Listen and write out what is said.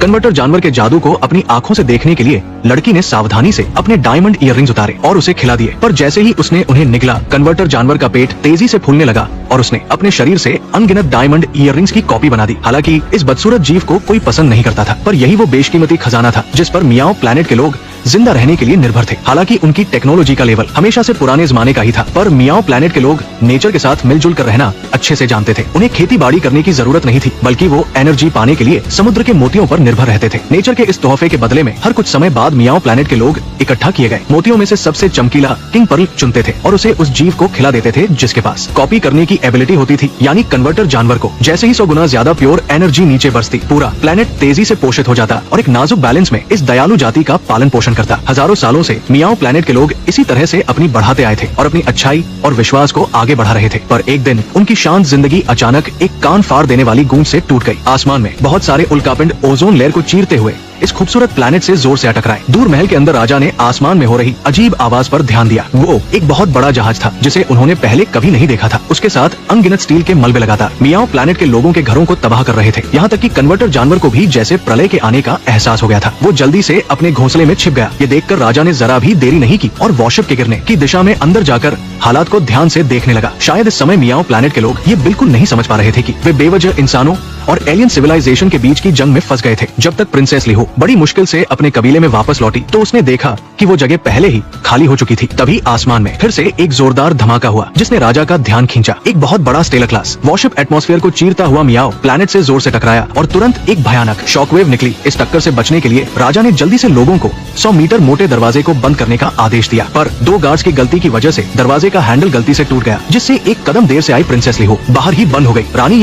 Converter जानवर के जादू को अपनी आंखों से देखने के लिए लड़की ने सावधानी से अपने डायमंड इयररिंग्स उतारे और उसे खिला दिए। पर जैसे ही उसने उन्हें निगला, कन्वर्टर जानवर का पेट तेजी से फूलने लगा और उसने अपने शरीर से अनगिनत डायमंड इयररिंग्स की कॉपी बना दी। हालांकि इस बदसूरत जीव को कोई पसंद नहीं करता था, पर यही वो बेशकीमती खजाना था जिस पर मियाओ प्लैनेट के लोग जिंदा रहने के लिए निर्भर थे। हालांकि उनकी टेक्नोलॉजी का लेवल हमेशा से पुराने जमाने का ही था, पर मियाओ प्लैनेट के लोग नेचर के साथ मिलजुल कर रहना अच्छे से जानते थे। उन्हें खेती बाड़ी करने की जरूरत नहीं थी, बल्कि वो एनर्जी पाने के लिए समुद्र के मोतियों पर निर्भर रहते थे। नेचर के इस तोहफे के बदले में हर कुछ समय बाद मियाओ प्लैनेट के लोग इकट्ठा किए गए मोतियों में से सबसे चमकीला किंग पर्ल चुनते थे और उसे उस जीव को खिला देते थे जिसके पास कॉपी करने की एबिलिटी होती थी, यानी कन्वर्टर जानवर को। जैसे ही 100 गुना ज्यादा प्योर एनर्जी नीचे बरसती, पूरा प्लैनेट तेजी से पोषित हो जाता और एक नाजुक बैलेंस में इस दयालु जाति का पालन पोषण करता। हजारों सालों से मियाओ प्लैनेट के लोग इसी तरह से अपनी बढ़ाते आए थे और अपनी अच्छाई और विश्वास को आगे बढ़ा रहे थे। पर एक दिन उनकी शांत जिंदगी अचानक एक कान फाड़ देने वाली गूंज से टूट गई। आसमान में बहुत सारे उल्कापिंड ओजोन लेयर को चीरते हुए इस खूबसूरत प्लैनेट से जोर से टकराए। दूर महल के अंदर राजा ने आसमान में हो रही अजीब आवाज पर ध्यान दिया। वो एक बहुत बड़ा जहाज था जिसे उन्होंने पहले कभी नहीं देखा था। उसके साथ अनगिनत स्टील के मलबे लगातार मियाओ प्लैनेट के लोगों के घरों को तबाह कर रहे थे। यहाँ तक कि कन्वर्टर जानवर को भी जैसे प्रलय के आने का एहसास हो गया था। वो जल्दी से अपने घोंसले में छिप गया। ये देखकर राजा ने जरा भी देरी नहीं की और वॉरशिप के गिरने की दिशा में अंदर जाकर हालात को ध्यान से देखने लगा। शायद इस समय मियाओ प्लैनेट के लोग ये बिल्कुल नहीं समझ पा रहे थे कि वे बेवजह इंसानों और एलियन सिविलाइजेशन के बीच की जंग में फंस गए थे। जब तक प्रिंसेस लिहू बड़ी मुश्किल से अपने कबीले में वापस लौटी तो उसने देखा कि वो जगह पहले ही खाली हो चुकी थी। तभी आसमान में फिर से एक जोरदार धमाका हुआ जिसने राजा का ध्यान खींचा। एक बहुत बड़ा स्टेलर क्लास वॉरशिप एटमॉस्फेयर को चीरता हुआ मियाओ प्लैनेट से जोर से टकराया और तुरंत एक भयानक शॉकवेव निकली। इस टक्कर से बचने के लिए राजा ने जल्दी से लोगों को 100 मीटर मोटे दरवाजे को बंद करने का आदेश दिया, पर 2 गार्ड्स की गलती की वजह से दरवाजे का हैंडल गलती से टूट गया, जिससे एक कदम देर से आई प्रिंसेस लिहू बाहर ही बंद हो गई। रानी